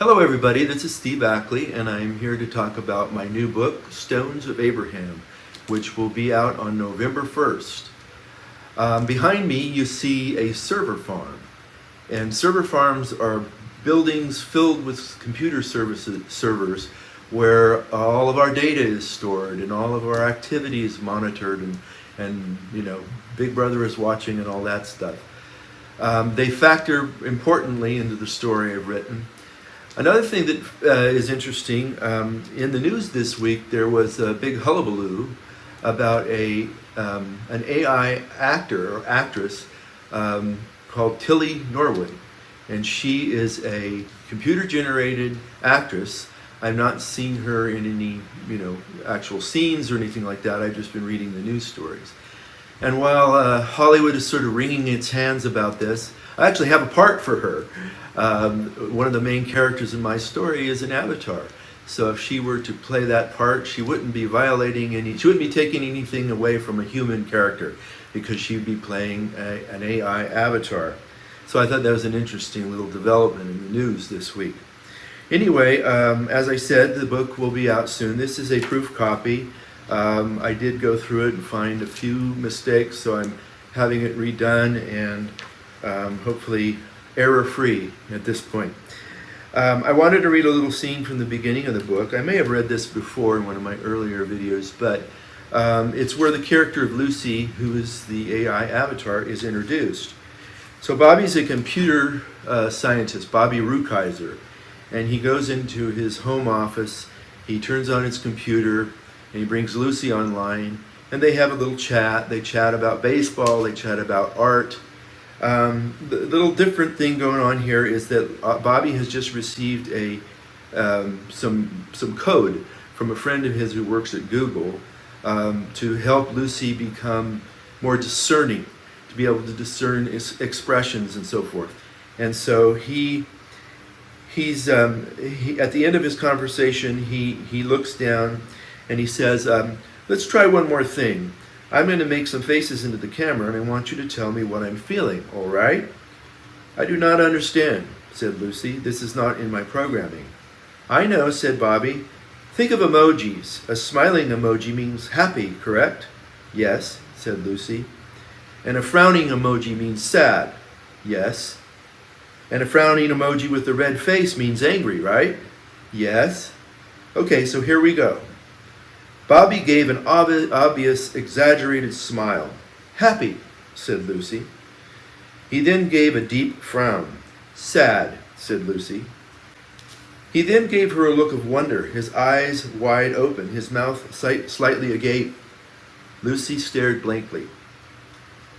Hello everybody, this is Steve Ackley and I'm here to talk about my new book, Stones of Abraham, which will be out on November 1st. Behind me you see a server farm, and server farms are buildings filled with computer servers where all of our data is stored and all of our activity is monitored and Big Brother is watching and all that stuff. They factor importantly into the story I've written. Another thing that is interesting, in the news this week there was a big hullabaloo about an AI actor or actress called Tilly Norwood, and she is a computer-generated actress. I've not seen her in any actual scenes or anything like that. I've just been reading the news stories. And while Hollywood is sort of wringing its hands about this, I actually have a part for her. One of the main characters in my story is an avatar. So if she were to play that part, she wouldn't be taking anything away from a human character, because she'd be playing an AI avatar. So I thought that was an interesting little development in the news this week. Anyway, as I said, the book will be out soon. This is a proof copy. I did go through it and find a few mistakes, so I'm having it redone and hopefully error-free at this point. I wanted to read a little scene from the beginning of the book. I may have read this before in one of my earlier videos, but it's where the character of Lucy, who is the AI avatar, is introduced. So Bobby's a computer scientist, Bobby Rukeyser, and he goes into his home office, he turns on his computer, and he brings Lucy online, and they have a little chat. They chat about baseball, they chat about art. The little different thing going on here is that Bobby has just received some code from a friend of his who works at Google to help Lucy become more discerning, to be able to discern expressions and so forth. And so he's at the end of his conversation, he looks down and he says, let's try one more thing. I'm going to make some faces into the camera and I want you to tell me what I'm feeling, all right? I do not understand, said Lucy. This is not in my programming. I know, said Bobby. Think of emojis. A smiling emoji means happy, correct? Yes, said Lucy. And a frowning emoji means sad. Yes. And a frowning emoji with a red face means angry, right? Yes. Okay, so here we go. Bobby gave an obvious, exaggerated smile. Happy, said Lucy. He then gave a deep frown. Sad, said Lucy. He then gave her a look of wonder, his eyes wide open, his mouth slightly agape. Lucy stared blankly.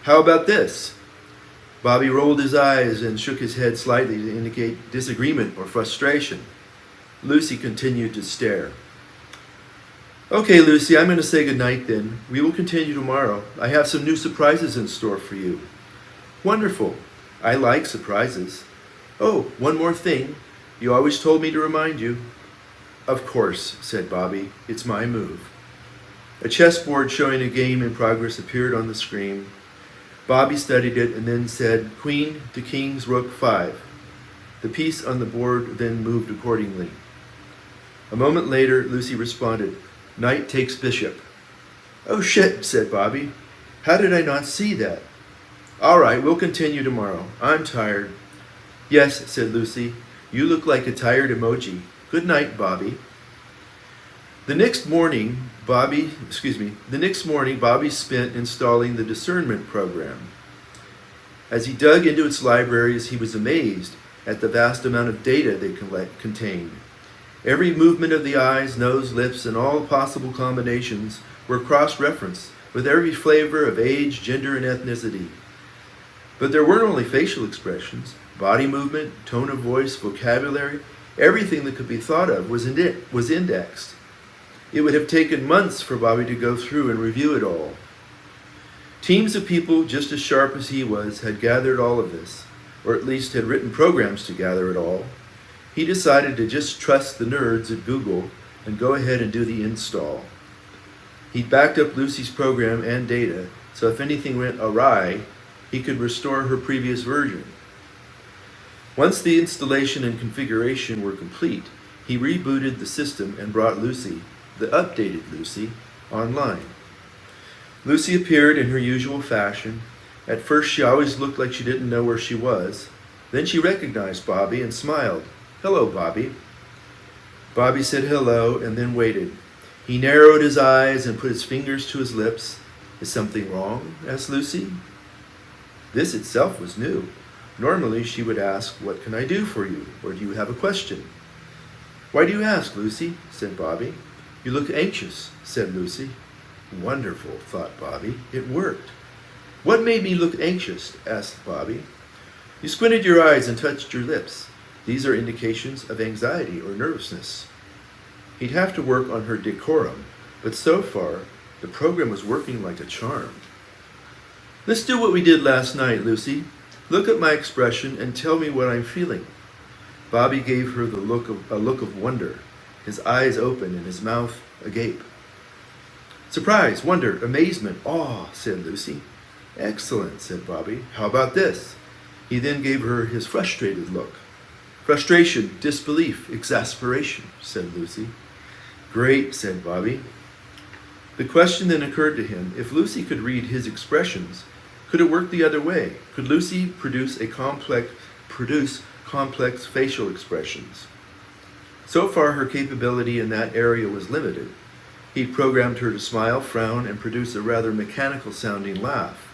How about this? Bobby rolled his eyes and shook his head slightly to indicate disagreement or frustration. Lucy continued to stare. Okay, Lucy, I'm going to say goodnight then. We will continue tomorrow. I have some new surprises in store for you. Wonderful. I like surprises. Oh, one more thing. You always told me to remind you. Of course, said Bobby. It's my move. A chessboard showing a game in progress appeared on the screen. Bobby studied it and then said, Queen to King's Rook 5. The piece on the board then moved accordingly. A moment later, Lucy responded, Knight takes bishop. Oh shit, said Bobby. How did I not see that? All right, we'll continue tomorrow. I'm tired. Yes, said Lucy. You look like a tired emoji. Good night, Bobby. The next morning, Bobby spent installing the discernment program. As he dug into its libraries, he was amazed at the vast amount of data they contained. Every movement of the eyes, nose, lips, and all possible combinations were cross-referenced with every flavor of age, gender, and ethnicity. But there weren't only facial expressions. Body movement, tone of voice, vocabulary, everything that could be thought of was indexed. It would have taken months for Bobby to go through and review it all. Teams of people just as sharp as he was had gathered all of this, or at least had written programs to gather it all. He decided to just trust the nerds at Google and go ahead and do the install. He backed up Lucy's program and data, so if anything went awry, he could restore her previous version. Once the installation and configuration were complete, he rebooted the system and brought Lucy, the updated Lucy, online. Lucy appeared in her usual fashion. At first she always looked like she didn't know where she was. Then she recognized Bobby and smiled. "Hello, Bobby." Bobby said hello and then waited. He narrowed his eyes and put his fingers to his lips. "Is something wrong?" asked Lucy. This itself was new. Normally she would ask, "What can I do for you?" or "Do you have a question?" "Why do you ask, Lucy?" said Bobby. "You look anxious," said Lucy. Wonderful, thought Bobby. It worked. "What made me look anxious?" asked Bobby. "You squinted your eyes and touched your lips. These are indications of anxiety or nervousness." He'd have to work on her decorum, but so far, the program was working like a charm. "Let's do what we did last night, Lucy. Look at my expression and tell me what I'm feeling." Bobby gave her a look of wonder, his eyes open and his mouth agape. "Surprise, wonder, amazement, awe," said Lucy. "Excellent," said Bobby. "How about this?" He then gave her his frustrated look. "Frustration, disbelief, exasperation," said Lucy. "Great," said Bobby. The question then occurred to him, if Lucy could read his expressions, could it work the other way? Could Lucy produce complex facial expressions? So far, her capability in that area was limited. He'd programmed her to smile, frown, and produce a rather mechanical-sounding laugh.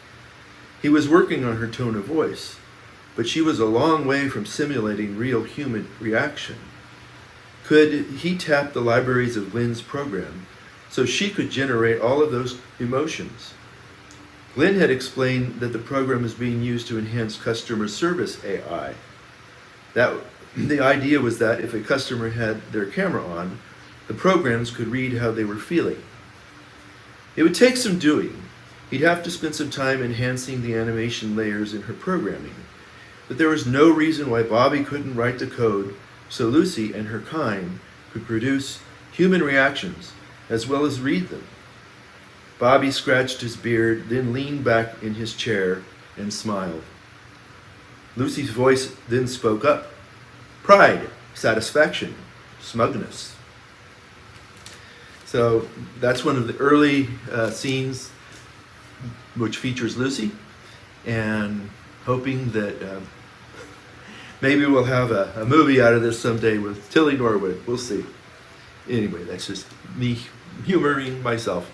He was working on her tone of voice, but she was a long way from simulating real human reaction. Could he tap the libraries of Glenn's program so she could generate all of those emotions? Glenn had explained that the program is being used to enhance customer service AI. The idea was that if a customer had their camera on, the programs could read how they were feeling. It would take some doing. He'd have to spend some time enhancing the animation layers in her programming. But there was no reason why Bobby couldn't write the code so Lucy and her kind could produce human reactions as well as read them. Bobby scratched his beard, then leaned back in his chair and smiled. Lucy's voice then spoke up. Pride, satisfaction, smugness. So that's one of the early scenes which features Lucy, and hoping that maybe we'll have a movie out of this someday with Tilly Norwood. We'll see. Anyway, that's just me humoring myself.